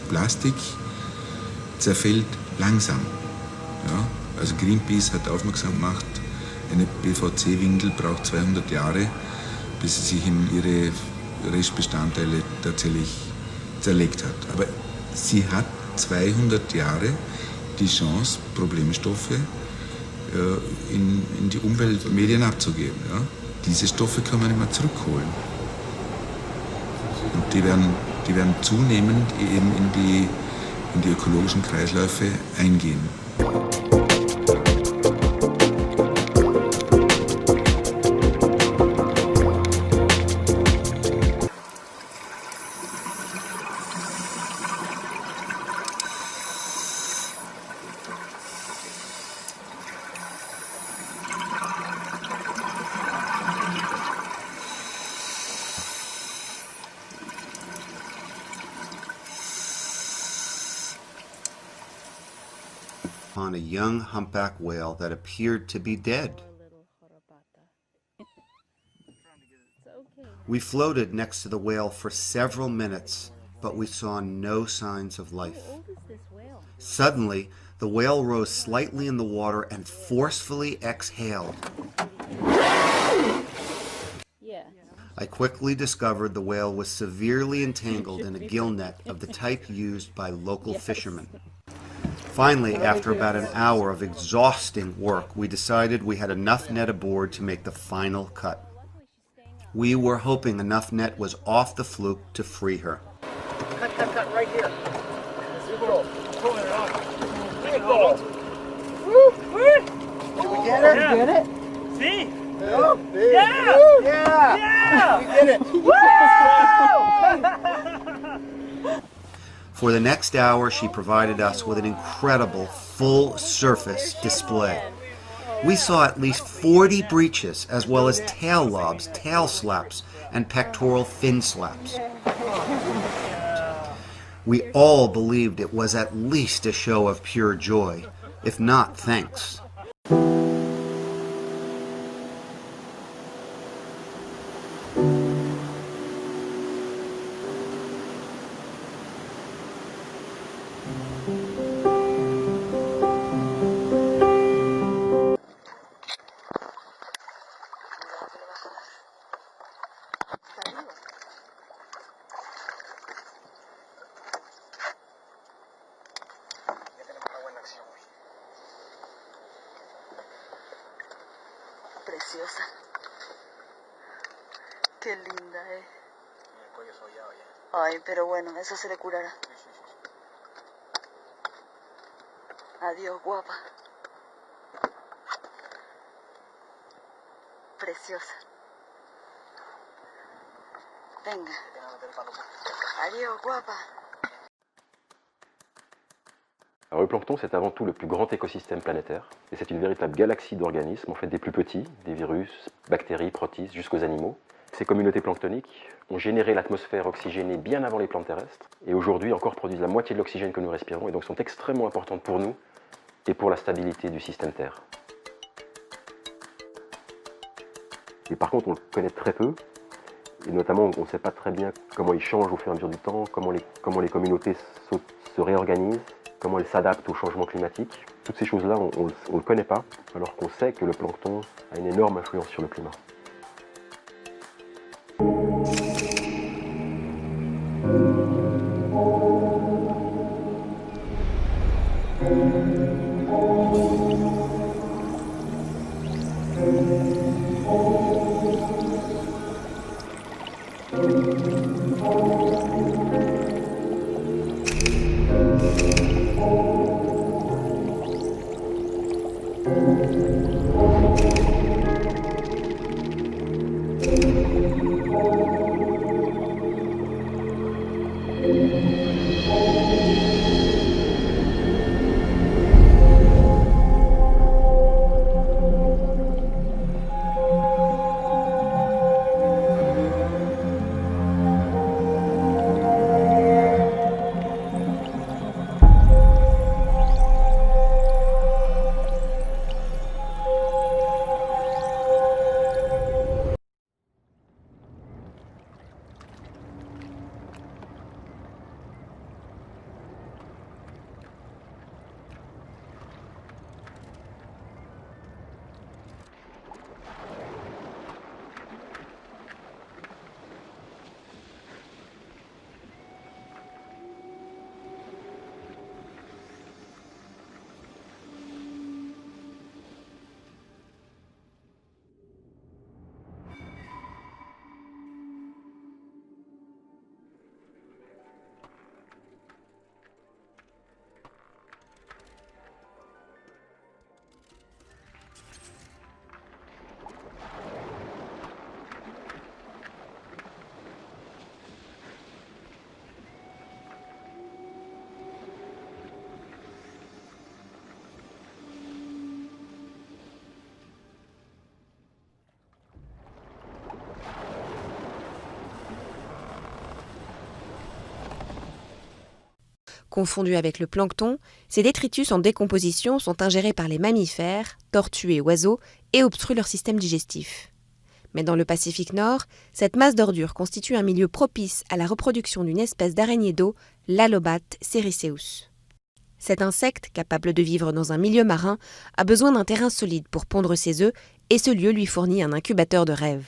Plastik zerfällt langsam. Ja? Also Greenpeace hat aufmerksam gemacht, eine PVC-Windel braucht 200 Jahre, bis sie sich in ihre Restbestandteile tatsächlich zerlegt hat. Aber sie hat 200 Jahre die Chance, Problemstoffe in die Umweltmedien abzugeben. Ja? Diese Stoffe kann man nicht mehr zurückholen. Und die werden zunehmend eben in die ökologischen Kreisläufe eingehen. On a young humpback whale that appeared to be dead. We floated next to the whale for several minutes, but we saw no signs of life. Suddenly, the whale rose slightly in the water and forcefully exhaled. I quickly discovered the whale was severely entangled in a gill net of the type used by local fishermen. Finally, after about an hour of exhausting work, we decided we had enough net aboard to make the final cut. We were hoping enough net was off the fluke to free her. Cut right here. Pulling it off. There you go. Woo, woo. Did we get her? Yeah. Get it? See? Oh, Yeah. Woo. Yeah. Yeah. We did it. Woo! For the next hour, she provided us with an incredible full-surface display. We saw at least 40 breaches, as well as tail lobes, tail slaps, and pectoral fin slaps. We all believed it was at least a show of pure joy, if not thanks. Preciosa. Qué linda, El cuello sollado ya. Ay, pero bueno, eso se le curará. Adiós, guapa. Preciosa. Venga. Adiós, guapa. Alors, le plancton, c'est avant tout le plus grand écosystème planétaire, et c'est une véritable galaxie d'organismes, en fait des plus petits, des virus, bactéries, protistes, jusqu'aux animaux. Ces communautés planctoniques ont généré l'atmosphère oxygénée bien avant les plantes terrestres, et aujourd'hui encore produisent la moitié de l'oxygène que nous respirons, et donc sont extrêmement importantes pour nous et pour la stabilité du système Terre. Et par contre, on le connaît très peu, et notamment on ne sait pas très bien comment il change au fur et à mesure du temps, comment les communautés se réorganisent, comment elles s'adaptent au changement climatique. Toutes ces choses-là, on ne le connaît pas, alors qu'on sait que le plancton a une énorme influence sur le climat. Confondus avec le plancton, ces détritus en décomposition sont ingérés par les mammifères, tortues et oiseaux et obstruent leur système digestif. Mais dans le Pacifique Nord, cette masse d'ordures constitue un milieu propice à la reproduction d'une espèce d'araignée d'eau, l'Alobat sericeus. Cet insecte, capable de vivre dans un milieu marin, a besoin d'un terrain solide pour pondre ses œufs et ce lieu lui fournit un incubateur de rêve.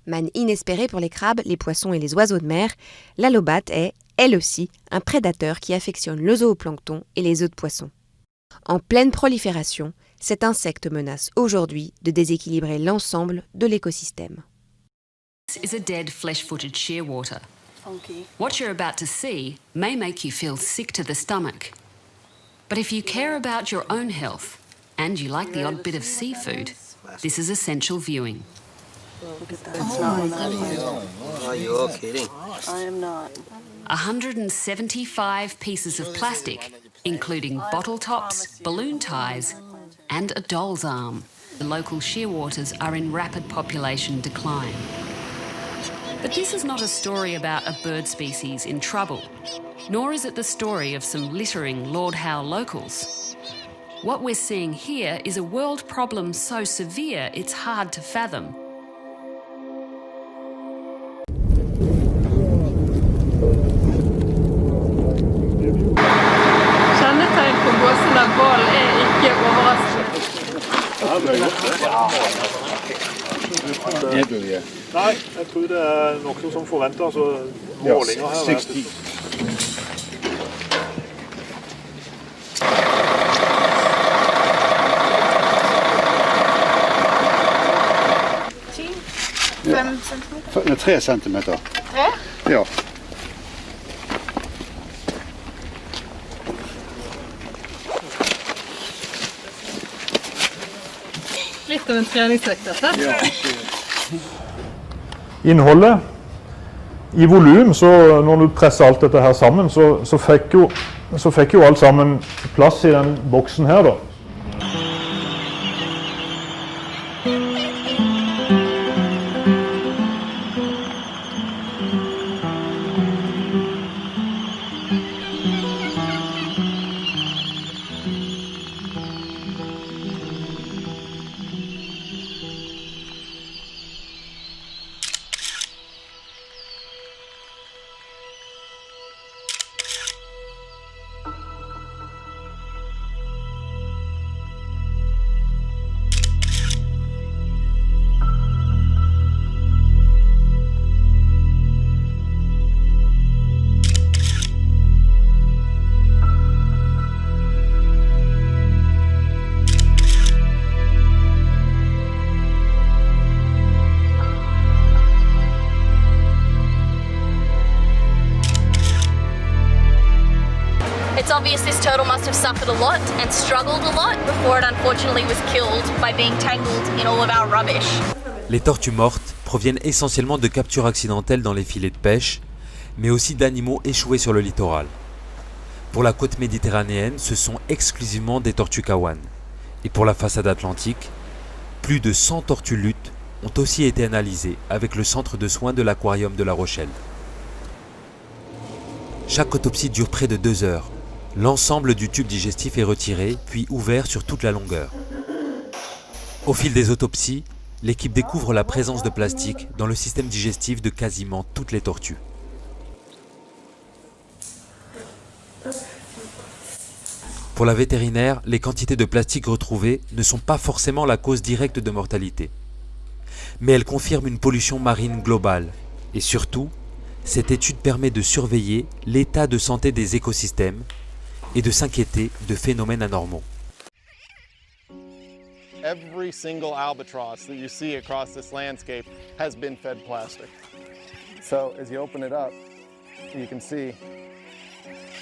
Manne inespérée pour les crabes, les poissons et les oiseaux de mer, l'Alobat est, elle aussi, un prédateur qui affectionne le zooplancton et les œufs de poisson. En pleine prolifération, cet insecte menace aujourd'hui de déséquilibrer l'ensemble de l'écosystème. This is a dead flesh-footed shearwater. Funky. What you're about to see may make you feel sick to the stomach. But if you care about your own health and you like the odd bit of seafood, this is essential viewing. Look at that. It's not Oh, you're kidding. I am not. 175 pieces of plastic, including bottle tops, balloon ties, and a doll's arm. The local shearwaters are in rapid population decline. But this is not a story about a bird species in trouble, nor is it the story of some littering Lord Howe locals. What we're seeing here is a world problem so severe it's hard to fathom. Kjennetegn på gåsene hval ikke overraskende. Nei, jeg tror det noe som forventer, altså målinger her. 60. Med 3 centimeter. 3? Ja. Litt av en treningsøkt, dette. Innholdet, i volum, så når du presser alt dette her sammen, så fikk jo alt sammen plass i den boksen her da. It's obvious this turtle must have suffered a lot and struggled a lot before it unfortunately was killed by being tangled in all of our rubbish. Les tortues mortes proviennent essentiellement de captures accidentelles dans les filets de pêche, mais aussi d'animaux échoués sur le littoral. Pour la côte méditerranéenne, ce sont exclusivement des tortues kawan. Et pour la façade atlantique, plus de 100 tortues luttes ont aussi été analysées avec le centre de soins de l'aquarium de La Rochelle. Chaque autopsie dure près de 2 heures. L'ensemble du tube digestif est retiré, puis ouvert sur toute la longueur. Au fil des autopsies, l'équipe découvre la présence de plastique dans le système digestif de quasiment toutes les tortues. Pour la vétérinaire, les quantités de plastique retrouvées ne sont pas forcément la cause directe de mortalité. Mais elles confirment une pollution marine globale. Et surtout, cette étude permet de surveiller l'état de santé des écosystèmes et de s'inquiéter de phénomènes anormaux. Every single albatross that you see across this landscape has been fed plastic. So as you open it up, you can see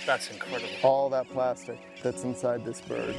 that's incredible. All that plastic that's inside this bird.